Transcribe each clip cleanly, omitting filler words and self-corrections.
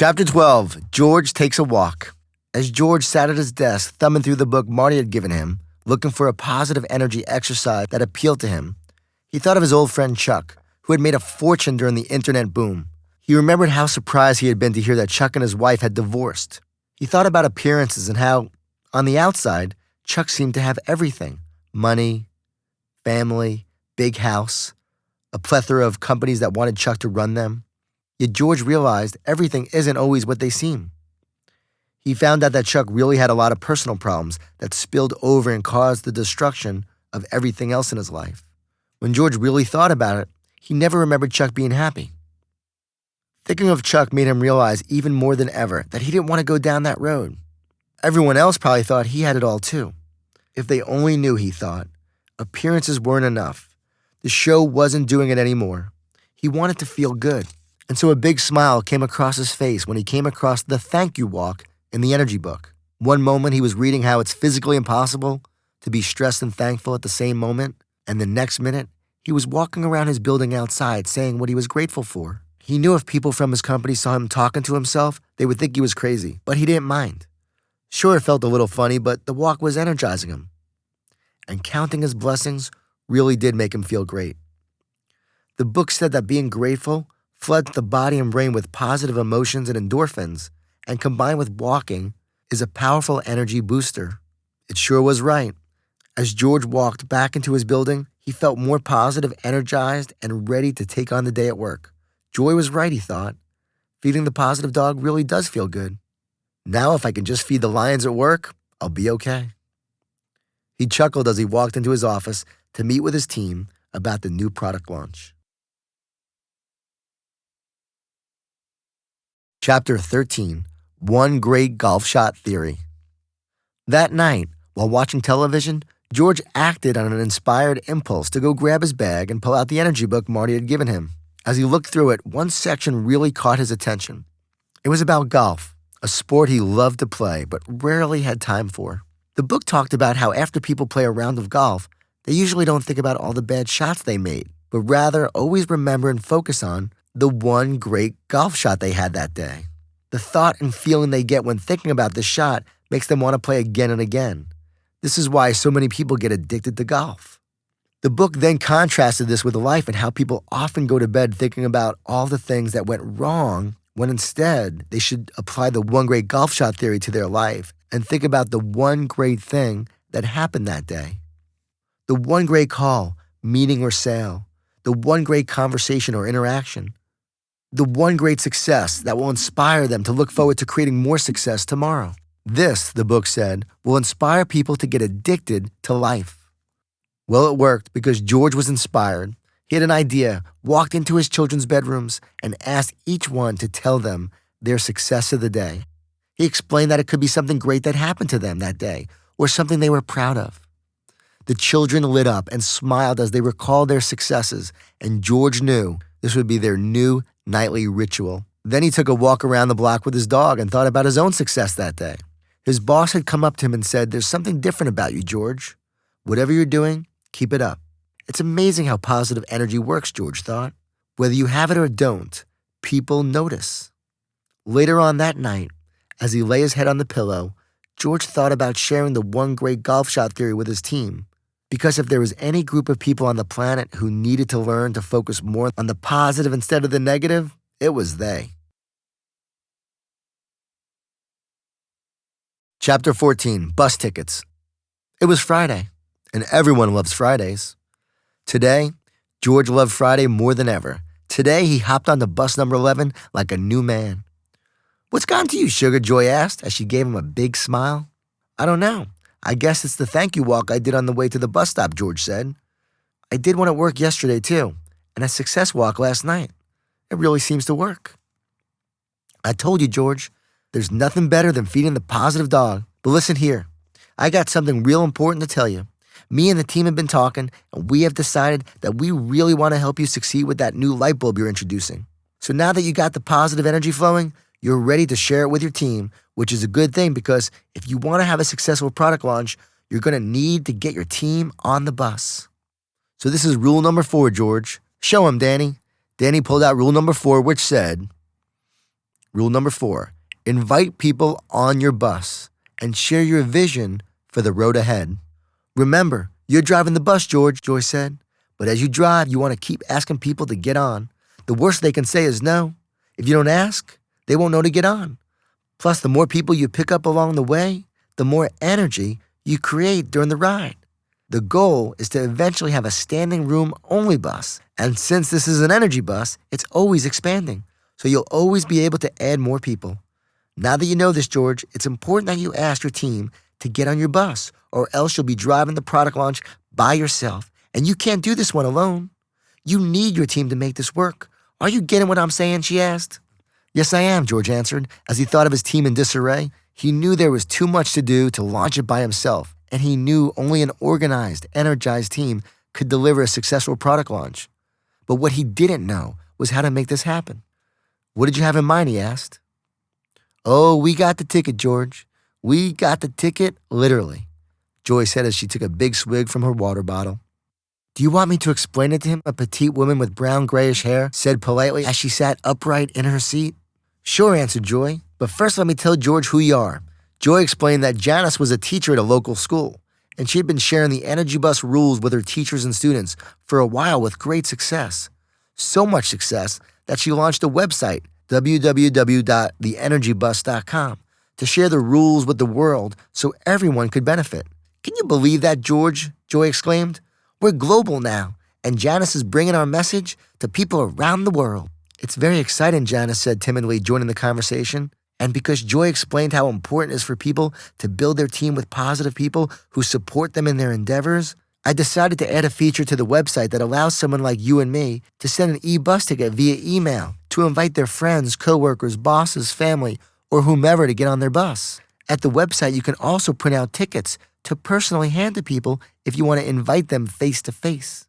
Chapter 12, George Takes a Walk. As George sat at his desk, thumbing through the book Marty had given him, looking for a positive energy exercise that appealed to him, he thought of his old friend Chuck, who had made a fortune during the internet boom. He remembered how surprised he had been to hear that Chuck and his wife had divorced. He thought about appearances and how, on the outside, Chuck seemed to have everything: money, family, big house, a plethora of companies that wanted Chuck to run them. Yet George realized everything isn't always what they seem. He found out that Chuck really had a lot of personal problems that spilled over and caused the destruction of everything else in his life. When George really thought about it, he never remembered Chuck being happy. Thinking of Chuck made him realize even more than ever that he didn't want to go down that road. Everyone else probably thought he had it all too. If they only knew, he thought, appearances weren't enough. The show wasn't doing it anymore. He wanted to feel good. And so a big smile came across his face when he came across the thank you walk in the energy book. One moment he was reading how it's physically impossible to be stressed and thankful at the same moment, and the next minute he was walking around his building outside saying what he was grateful for. He knew if people from his company saw him talking to himself, they would think he was crazy, but he didn't mind. Sure, it felt a little funny, but the walk was energizing him. And counting his blessings really did make him feel great. The book said that being grateful floods the body and brain with positive emotions and endorphins, and combined with walking, is a powerful energy booster. It sure was right. As George walked back into his building, he felt more positive, energized, and ready to take on the day at work. Joy was right, he thought. Feeding the positive dog really does feel good. Now if I can just feed the lions at work, I'll be okay. He chuckled as he walked into his office to meet with his team about the new product launch. Chapter 13, One Great Golf Shot Theory. That night, while watching television, George acted on an inspired impulse to go grab his bag and pull out the energy book Marty had given him. As he looked through it, one section really caught his attention. It was about golf, a sport he loved to play but rarely had time for. The book talked about how after people play a round of golf, they usually don't think about all the bad shots they made, but rather always remember and focus on the one great golf shot they had that day. The thought and feeling they get when thinking about the shot makes them want to play again and again. This is why so many people get addicted to golf. The book then contrasted this with life and how people often go to bed thinking about all the things that went wrong when instead they should apply the one great golf shot theory to their life and think about the one great thing that happened that day. The one great call, meeting or sale, the one great conversation or interaction, the one great success that will inspire them to look forward to creating more success tomorrow. This, the book said, will inspire people to get addicted to life. Well, it worked because George was inspired. He had an idea, walked into his children's bedrooms, and asked each one to tell them their success of the day. He explained that it could be something great that happened to them that day, or something they were proud of. The children lit up and smiled as they recalled their successes, and George knew this would be their new nightly ritual. Then he took a walk around the block with his dog and thought about his own success that day. His boss had come up to him and said, "There's something different about you, George. Whatever you're doing, keep it up." It's amazing how positive energy works, George thought. Whether you have it or don't, people notice. Later on that night, as he lay his head on the pillow, George thought about sharing the one great golf shot theory with his team. Because if there was any group of people on the planet who needed to learn to focus more on the positive instead of the negative, it was they. Chapter 14, Bus Tickets. It was Friday, and everyone loves Fridays. Today, George loved Friday more than ever. Today, he hopped onto bus number 11 like a new man. "What's gotten to you, Sugar?" Joy asked as she gave him a big smile. "I don't know. I guess it's the thank you walk I did on the way to the bus stop," George said. "I did one at work yesterday, too, and a success walk last night. It really seems to work." "I told you, George, there's nothing better than feeding the positive dog. But listen here, I got something real important to tell you. Me and the team have been talking, and we have decided that we really want to help you succeed with that new light bulb you're introducing. So now that you got the positive energy flowing, you're ready to share it with your team, which is a good thing because if you want to have a successful product launch, you're going to need to get your team on the bus. So this is rule number 4, George. Show him, Danny. Danny pulled out rule number 4, which said, Rule number 4, invite people on your bus and share your vision for the road ahead. Remember, you're driving the bus, George, Joy said. But as you drive, you want to keep asking people to get on. The worst they can say is no. If you don't ask, they won't know to get on. Plus, the more people you pick up along the way, the more energy you create during the ride. The goal is to eventually have a standing room only bus. And since this is an energy bus, it's always expanding. So you'll always be able to add more people. Now that you know this, George, it's important that you ask your team to get on your bus, or else you'll be driving the product launch by yourself. And you can't do this one alone. You need your team to make this work. Are you getting what I'm saying? She asked. Yes, I am, George answered. As he thought of his team in disarray, he knew there was too much to do to launch it by himself, and he knew only an organized, energized team could deliver a successful product launch. But what he didn't know was how to make this happen. What did you have in mind, he asked. Oh, we got the ticket, George. We got the ticket, literally, Joy said as she took a big swig from her water bottle. Do you want me to explain it to him? A petite woman with brown grayish hair said politely as she sat upright in her seat. Sure, answered Joy, but first let me tell George who you are. Joy explained that Janice was a teacher at a local school, and she had been sharing the Energy Bus rules with her teachers and students for a while with great success. So much success that she launched a website, www.theenergybus.com, to share the rules with the world so everyone could benefit. Can you believe that, George? Joy exclaimed. We're global now, and Janice is bringing our message to people around the world. It's very exciting, Janice said timidly, joining the conversation. And because Joy explained how important it is for people to build their team with positive people who support them in their endeavors, I decided to add a feature to the website that allows someone like you and me to send an e-bus ticket via email to invite their friends, coworkers, bosses, family, or whomever to get on their bus. At the website, you can also print out tickets to personally hand to people if you want to invite them face to face.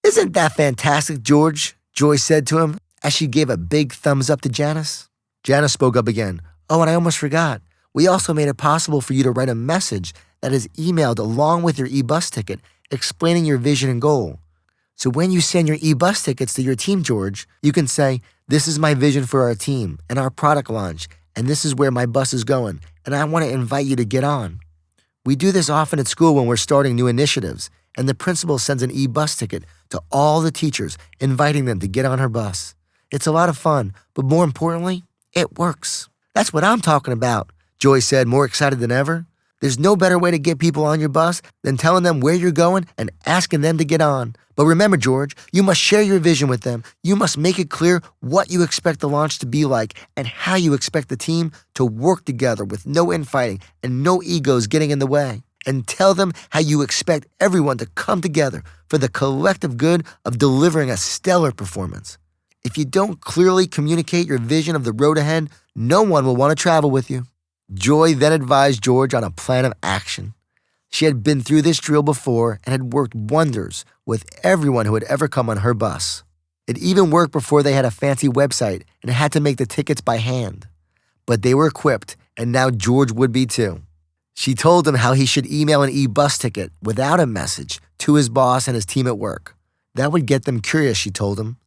Isn't that fantastic, George? Joy said to him as she gave a big thumbs up to Janice. Janice spoke up again. Oh, and I almost forgot. We also made it possible for you to write a message that is emailed along with your e-bus ticket explaining your vision and goal. So when you send your e-bus tickets to your team, George, you can say, this is my vision for our team and our product launch, and this is where my bus is going, and I want to invite you to get on. We do this often at school when we're starting new initiatives, and the principal sends an e-bus ticket to all the teachers, inviting them to get on her bus. It's a lot of fun, but more importantly, it works. That's what I'm talking about, Joy said, more excited than ever. There's no better way to get people on your bus than telling them where you're going and asking them to get on. But remember, George, you must share your vision with them. You must make it clear what you expect the launch to be like and how you expect the team to work together with no infighting and no egos getting in the way. And tell them how you expect everyone to come together for the collective good of delivering a stellar performance. If you don't clearly communicate your vision of the road ahead, no one will want to travel with you. Joy then advised George on a plan of action. She had been through this drill before and had worked wonders with everyone who had ever come on her bus. It even worked before they had a fancy website and had to make the tickets by hand. But they were equipped, and now George would be too. She told him how he should email an e-bus ticket without a message to his boss and his team at work. That would get them curious, she told him.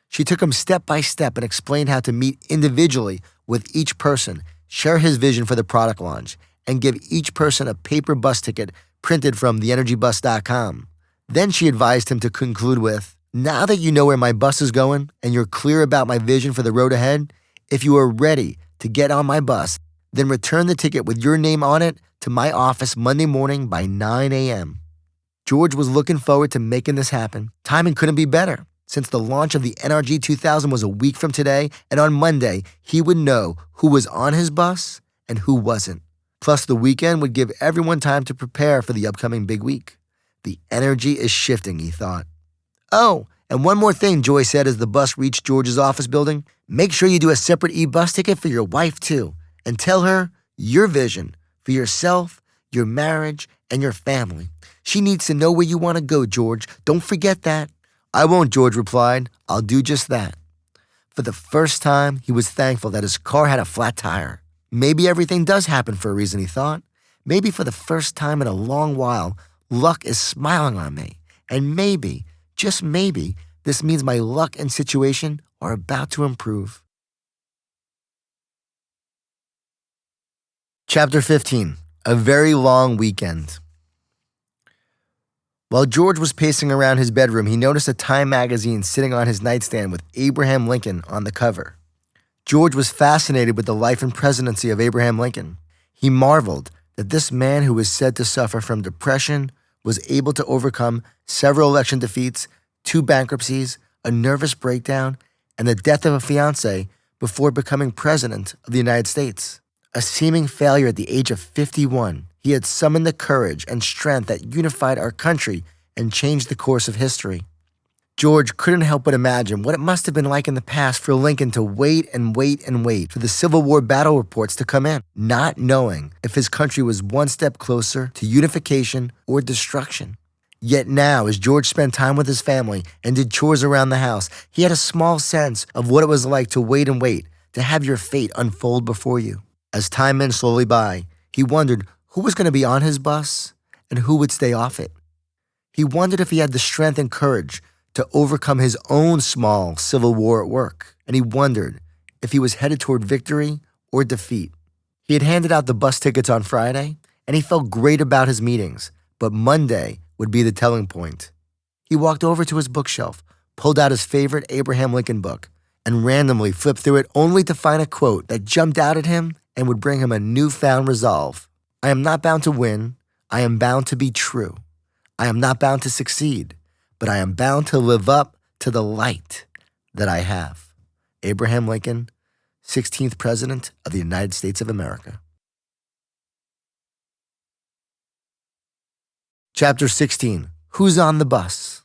She took him step by step and explained how to meet individually with each person, share his vision for the product launch, and give each person a paper bus ticket printed from theenergybus.com. Then she advised him to conclude with, now that you know where my bus is going and you're clear about my vision for the road ahead, if you are ready to get on my bus, then return the ticket with your name on it to my office Monday morning by 9 a.m. George was looking forward to making this happen. Timing couldn't be better, since the launch of the NRG 2000 was a week from today, and on Monday, he would know who was on his bus and who wasn't. Plus, the weekend would give everyone time to prepare for the upcoming big week. The energy is shifting, he thought. Oh, and one more thing, Joy said as the bus reached George's office building. Make sure you do a separate e-bus ticket for your wife, too, and tell her your vision for yourself, your marriage, and your family. She needs to know where you want to go, George. Don't forget that. I won't, George replied. I'll do just that. For the first time, he was thankful that his car had a flat tire. Maybe everything does happen for a reason, he thought. Maybe for the first time in a long while, luck is smiling on me. And maybe, just maybe, this means my luck and situation are about to improve. Chapter 15, A Very Long Weekend. While George was pacing around his bedroom, he noticed a Time magazine sitting on his nightstand with Abraham Lincoln on the cover. George was fascinated with the life and presidency of Abraham Lincoln. He marveled that this man who was said to suffer from depression was able to overcome several election defeats, 2 bankruptcies, a nervous breakdown, and the death of a fiancée before becoming president of the United States. A seeming failure at the age of 51, he had summoned the courage and strength that unified our country and changed the course of history. George couldn't help but imagine what it must have been like in the past for Lincoln to wait and wait and wait for the Civil War battle reports to come in, not knowing if his country was one step closer to unification or destruction. Yet now, as George spent time with his family and did chores around the house, he had a small sense of what it was like to wait and wait, to have your fate unfold before you. As time went slowly by, he wondered who was going to be on his bus and who would stay off it. He wondered if he had the strength and courage to overcome his own small civil war at work, and he wondered if he was headed toward victory or defeat. He had handed out the bus tickets on Friday, and he felt great about his meetings, but Monday would be the telling point. He walked over to his bookshelf, pulled out his favorite Abraham Lincoln book, and randomly flipped through it only to find a quote that jumped out at him and would bring him a newfound resolve. I am not bound to win. I am bound to be true. I am not bound to succeed, but I am bound to live up to the light that I have. Abraham Lincoln, 16th President of the United States of America. Chapter 16, Who's on the Bus?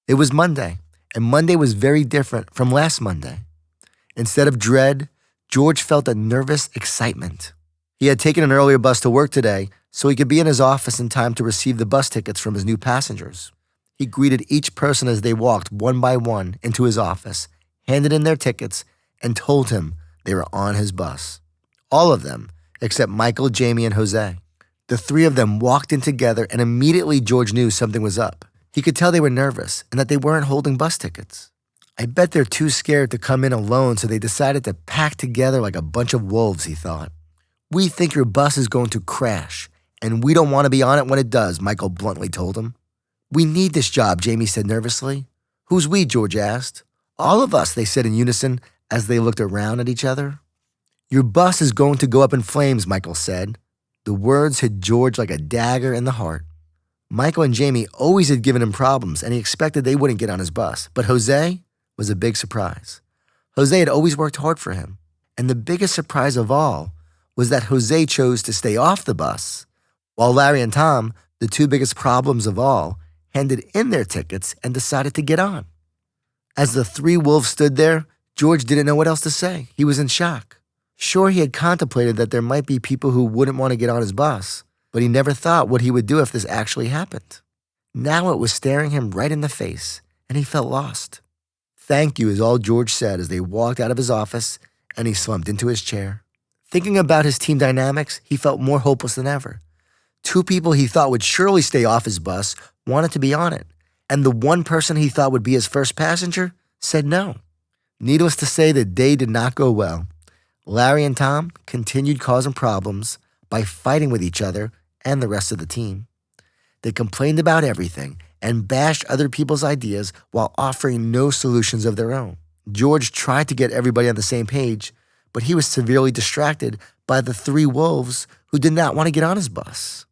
It was Monday, and Monday was very different from last Monday. Instead of dread, George felt a nervous excitement. He had taken an earlier bus to work today, so he could be in his office in time to receive the bus tickets from his new passengers. He greeted each person as they walked one by one into his office, handed in their tickets, and told him they were on his bus. All of them, except Michael, Jamie, and Jose. The 3 of them walked in together, and immediately George knew something was up. He could tell they were nervous and that they weren't holding bus tickets. I bet they're too scared to come in alone, so they decided to pack together like a bunch of wolves, he thought. We think your bus is going to crash, and we don't want to be on it when it does, Michael bluntly told him. We need this job, Jamie said nervously. Who's we, George asked. All of us, they said in unison as they looked around at each other. Your bus is going to go up in flames, Michael said. The words hit George like a dagger in the heart. Michael and Jamie always had given him problems, and he expected they wouldn't get on his bus. But Jose was a big surprise. Jose had always worked hard for him. And the biggest surprise of all was that Jose chose to stay off the bus, while Larry and Tom, the 2 biggest problems of all, handed in their tickets and decided to get on. As the 3 wolves stood there, George didn't know what else to say. He was in shock. Sure, he had contemplated that there might be people who wouldn't want to get on his bus, but he never thought what he would do if this actually happened. Now it was staring him right in the face, and he felt lost. Thank you is all George said as they walked out of his office, and he slumped into his chair. Thinking about his team dynamics, he felt more hopeless than ever. 2 people he thought would surely stay off his bus wanted to be on it, and the 1 person he thought would be his first passenger said no. Needless to say, the day did not go well. Larry and Tom continued causing problems by fighting with each other and the rest of the team. They complained about everything and bashed other people's ideas while offering no solutions of their own. George tried to get everybody on the same page, but he was severely distracted by the 3 wolves who did not want to get on his bus.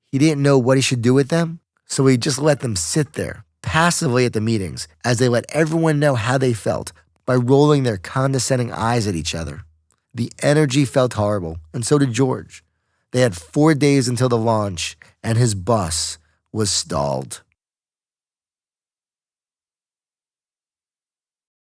He didn't know what he should do with them, so he just let them sit there passively at the meetings as they let everyone know how they felt by rolling their condescending eyes at each other. The energy felt horrible, and so did George. They had 4 days until the launch, and his bus was stalled.